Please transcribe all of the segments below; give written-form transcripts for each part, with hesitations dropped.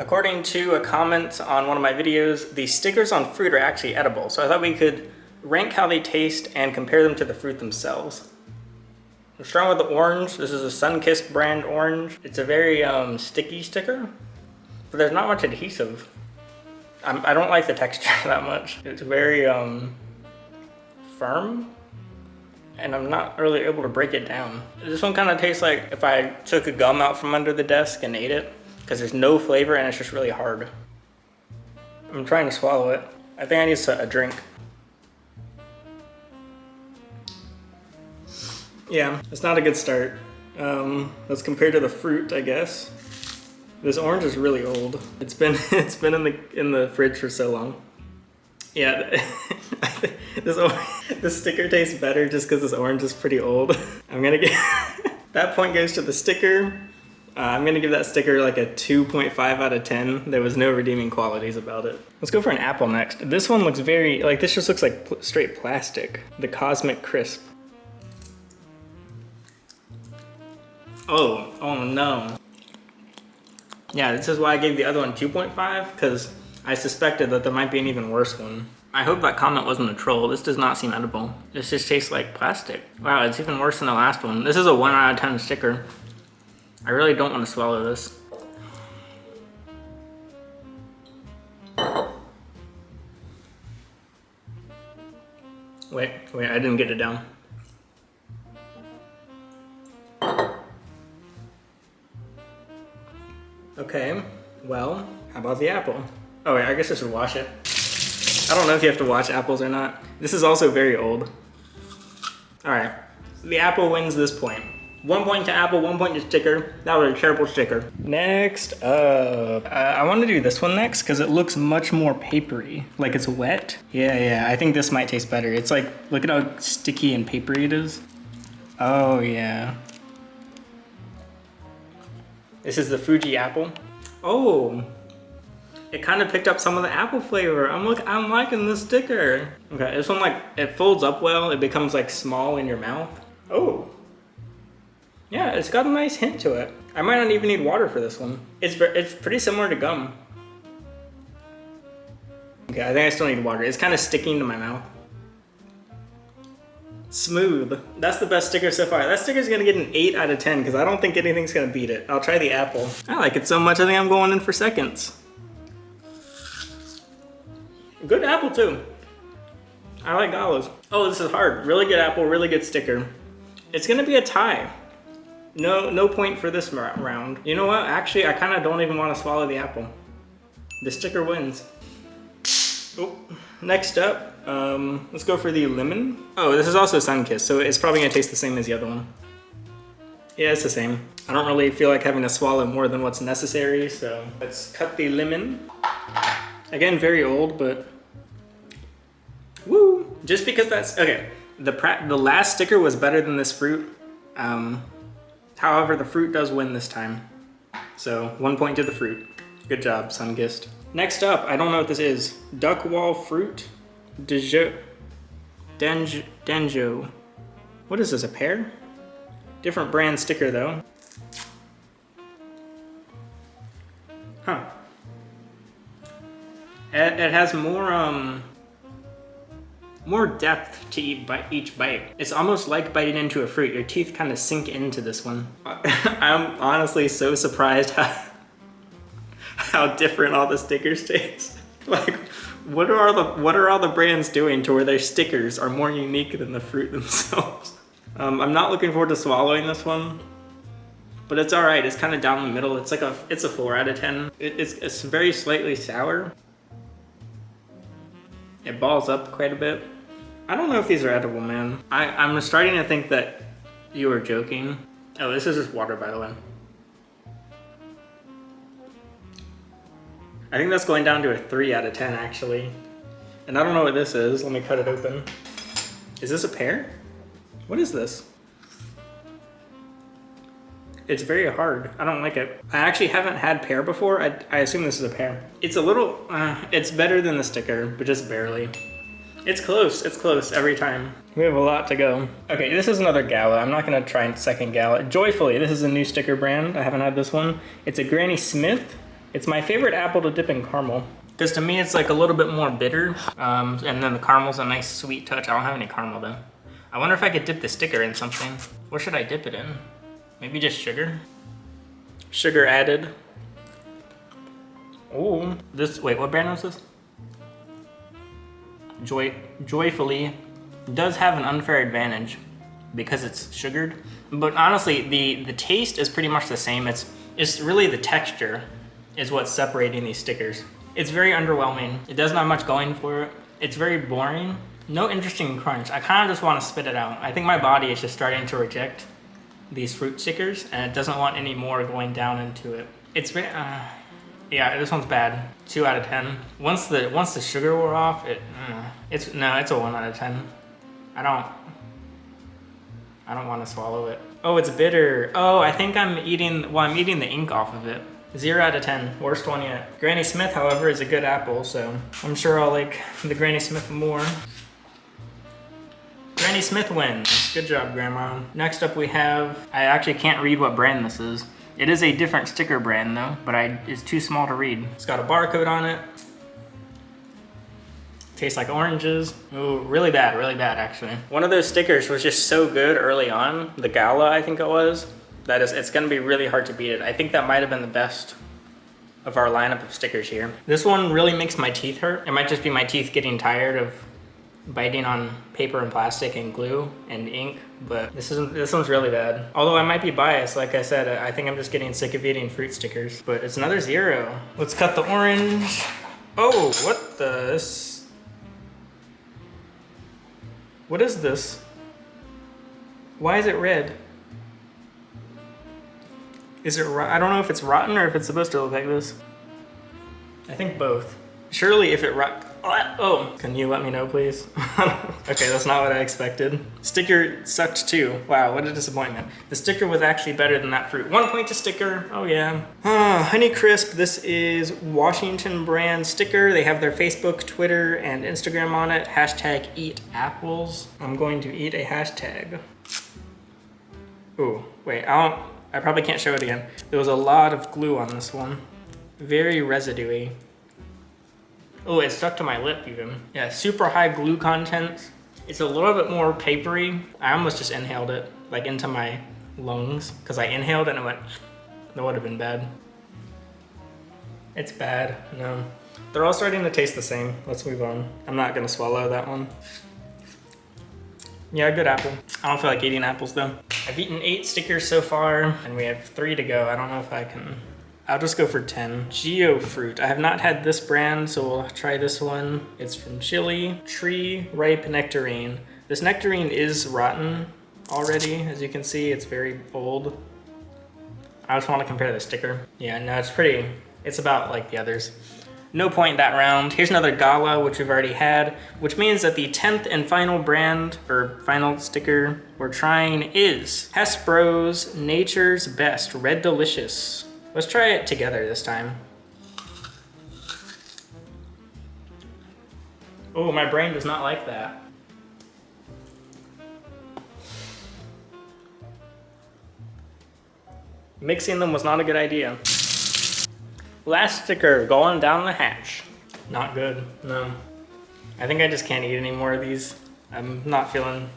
According to a comment on one of my videos, the stickers on fruit are actually edible, so I thought we could rank how they taste and compare them to the fruit themselves. I'm starting with the orange. This is a Sunkist brand orange. It's a very sticky sticker, but there's not much adhesive. I don't like the texture that much. It's very firm, and I'm not really able to break it down. This one kind of tastes like if I took a gum out from under the desk and ate it, because there's no flavor and it's just really hard. I'm trying to swallow it. I think I need a drink. Yeah, it's not a good start. Let's compare to the fruit, I guess. This orange is really old. It's been in the fridge for so long. Yeah, this sticker tastes better just because this orange is pretty old. I'm gonna get that point goes to the sticker. I'm gonna give that sticker like a 2.5 out of 10. There was no redeeming qualities about it. Let's go for an apple next. This one looks very, like this just looks like straight plastic. The Cosmic Crisp. Oh no. Yeah, this is why I gave the other one 2.5, because I suspected that there might be an even worse one. I hope that comment wasn't a troll. This does not seem edible. This just tastes like plastic. Wow, it's even worse than the last one. This is a 1 out of 10 sticker. I really don't want to swallow this. Wait, I didn't get it down. Okay, well, how about the apple? Oh wait, I guess I should wash it. I don't know if you have to wash apples or not. This is also very old. All right, the apple wins this point. 1 point to apple, 1 point to sticker. That was a terrible sticker. Next up, I want to do this one next because it looks much more papery, like it's wet. Yeah, I think this might taste better. It's like, look at how sticky and papery it is. Oh yeah. This is the Fuji apple. Oh, it kind of picked up some of the apple flavor. I'm liking this sticker. Okay, this one like, it folds up well. It becomes like small in your mouth. Oh. Yeah, it's got a nice hint to it. I might not even need water for this one. It's pretty similar to gum. Okay, I think I still need water. It's kind of sticking to my mouth. Smooth. That's the best sticker so far. That sticker's gonna get an 8 out of 10 because I don't think anything's gonna beat it. I'll try the apple. I like it so much, I think I'm going in for seconds. Good apple too. I like olives. Oh, this is hard. Really good apple, really good sticker. It's gonna be a tie. No point for this round. You know what? Actually, I kind of don't even want to swallow the apple. The sticker wins. Oh, next up, let's go for the lemon. Oh, this is also Sunkist, so it's probably gonna taste the same as the other one. Yeah, it's the same. I don't really feel like having to swallow more than what's necessary, so let's cut the lemon. Again, very old, but woo! Just because that's okay. The last sticker was better than this fruit. However, the fruit does win this time. So 1 point to the fruit. Good job, Sunkist. Next up, I don't know what this is. Duckwall fruit. Danjo. What is this, a pear? Different brand sticker though. Huh. It has more depth to each bite. It's almost like biting into a fruit. Your teeth kind of sink into this one. I'm honestly so surprised how different all the stickers taste. Like, what are all the brands doing to where their stickers are more unique than the fruit themselves? I'm not looking forward to swallowing this one, but it's all right. It's kind of down the middle. It's a 4 out of 10. It's very slightly sour. It balls up quite a bit. I don't know if these are edible, man. I'm starting to think that you were joking. Oh, this is just water, by the way. I think that's going down to a 3 out of 10, actually. And I don't know what this is. Let me cut it open. Is this a pear? What is this? It's very hard. I don't like it. I actually haven't had pear before. I assume this is a pear. It's a little, it's better than the sticker, but just barely. It's close every time. We have a lot to go. Okay, this is another Gala. I'm not gonna try second Gala. Joyfully, this is a new sticker brand. I haven't had this one. It's a Granny Smith. It's my favorite apple to dip in caramel. Because to me, it's like a little bit more bitter. And then the caramel's a nice sweet touch. I don't have any caramel though. I wonder if I could dip the sticker in something. What should I dip it in? Maybe just sugar? Sugar added. Oh, wait, what brand was this? Joyfully does have an unfair advantage because it's sugared. But honestly, the taste is pretty much the same. It's really the texture is what's separating these stickers. It's very underwhelming. It doesn't have much going for it. It's very boring. No interesting crunch. I kind of just want to spit it out. I think my body is just starting to reject these fruit stickers and it doesn't want any more going down into it. It's yeah, this one's bad. 2 out of 10. Once the sugar wore off, it's a 1 out of 10. I don't want to swallow it. Oh, it's bitter. Oh, I think I'm eating the ink off of it. 0 out of 10, worst one yet. Granny Smith, however, is a good apple, so I'm sure I'll like the Granny Smith more. Granny Smith wins. Good job, Grandma. Next up we have, I actually can't read what brand this is. It is a different sticker brand though, but it's too small to read. It's got a barcode on it. Tastes like oranges. Ooh, really bad actually. One of those stickers was just so good early on, the Gala I think it was, that it's gonna be really hard to beat it. I think that might have been the best of our lineup of stickers here. This one really makes my teeth hurt. It might just be my teeth getting tired of biting on paper and plastic and glue and ink, but this one's really bad. Although I might be biased, like I said, I think I'm just getting sick of eating fruit stickers, but it's another 0. Let's cut the orange. Oh, what is this? Why is it red? I don't know if it's rotten or if it's supposed to look like this. I think both. Surely if it oh, can you let me know, please? Okay, that's not what I expected. Sticker sucked too. Wow, what a disappointment. The sticker was actually better than that fruit. 1 point to sticker, oh yeah. Honey Crisp, this is Washington brand sticker. They have their Facebook, Twitter, and Instagram on it. Hashtag eat apples. I'm going to eat a hashtag. Ooh, wait, I probably can't show it again. There was a lot of glue on this one. Very residuey. Oh, it stuck to my lip even. Yeah, super high glue content. It's a little bit more papery. I almost just inhaled it, like into my lungs, because I inhaled and it went, that would have been bad. It's bad, no. They're all starting to taste the same. Let's move on. I'm not gonna swallow that one. Yeah, good apple. I don't feel like eating apples though. I've eaten 8 stickers so far, and we have 3 to go. I don't know if I can. I'll just go for 10. Geo Fruit. I have not had this brand, so we'll try this one. It's from Chile. Tree Ripe Nectarine. This nectarine is rotten already. As you can see, it's very old. I just want to compare the sticker. Yeah, no, it's about like the others. No point that round. Here's another Gala, which we've already had, which means that the 10th and final brand, or final sticker we're trying is Hess Bros Nature's Best Red Delicious. Let's try it together this time. Oh, my brain does not like that. Mixing them was not a good idea. Last sticker, going down the hatch. Not good, no. I think I just can't eat any more of these. I'm feeling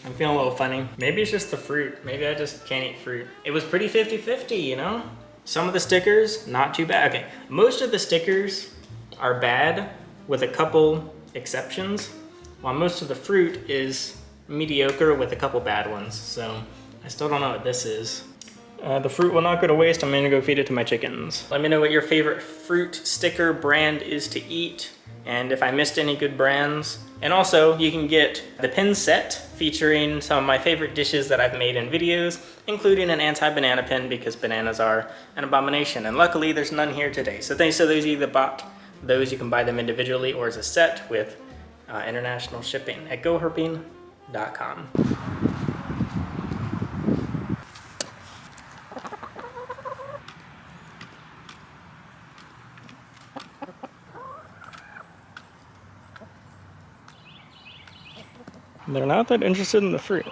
a little funny. Maybe it's just the fruit. Maybe I just can't eat fruit. It was pretty 50-50, you know? Some of the stickers, not too bad. Okay, most of the stickers are bad with a couple exceptions, while most of the fruit is mediocre with a couple bad ones. So I still don't know what this is. The fruit will not go to waste. I'm gonna go feed it to my chickens. Let me know what your favorite fruit sticker brand is to eat, and if I missed any good brands. And also, you can get the pin set featuring some of my favorite dishes that I've made in videos, including an anti-banana pin because bananas are an abomination. And luckily, there's none here today. So thanks to those of you that bought those. You can buy them individually or as a set with international shipping at GoHerping.com. They're not that interested in the fruit.